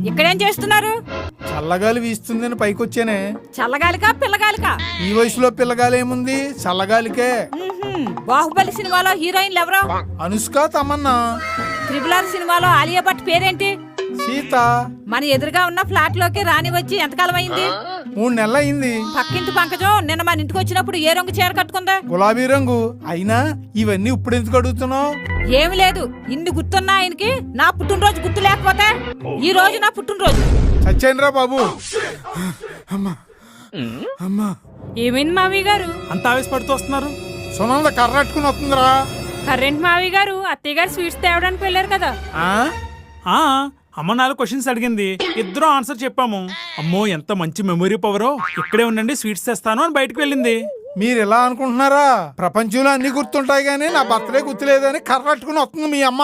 ఇక్కడేం చేస్తున్నారు? చల్లగాలి వీస్తుందని పైకొచ్చానే. చల్లగాలికా పిల్లగాలికా? ఈ వయసులో పిల్లగాలి ఏముంది, చల్లగాలికే. బాహుబలి సినిమాలో హీరోయిన్లు ఎవరో? అనుష్క, తమన్నా. త్రిబుల్ సినిమాలో ఆలియా భట్ పేరేంటి? సీత. మన ఎదురుగా ఉన్న ఫ్లాట్ లోకి రాని వచ్చి ఎంతకాలం అయింది? 3 నెలలు అయింది. పక్కింటి పంకజం నిన్న మన ఇంటికి వచ్చినప్పుడు ఏ రంగు చీర కట్టుకుందా? గులాబీ రంగు. అయినా ఇవన్నీ ఇప్పుడు ఎందుకు అడుగుతున్నావు? ఏమి లేదు, ఇన్ని గుర్తున్నా ఆయనకి నా పుట్టినరోజు గుర్తు లేకపోతే? ఈ రోజు నా పుట్టినరోజు. చచ్చేనరా బాబు. అమ్మా అమ్మా. ఏమైంది మావయ్య గారు? అంత ఆవేశపడుతూ వస్తున్నారు? సునంద కర్రట్టుకుని వస్తుందిరా. కరెంట్ మావయ్య గారు అత్తయ్య గారు స్వీట్స్ తేవడానికి వెళ్ళారు కదా. అమ్మ 4 క్వశ్చన్స్ అడిగింది, ఇద్దరం ఆన్సర్ చెప్పాము. అమ్మో ఎంత మంచి మెమొరీ పవరో, ఇక్కడే ఉండండి స్వీట్స్ తెస్తాను అని బయటకు వెళ్ళింది. మీరు ఎలా అనుకుంటున్నారా? ప్రపంచంలో అన్ని గుర్తుంటాయి గానీ నా బర్త్డే గుర్తులేదని కర్రట్టుకుని వస్తుంది మీ అమ్మ.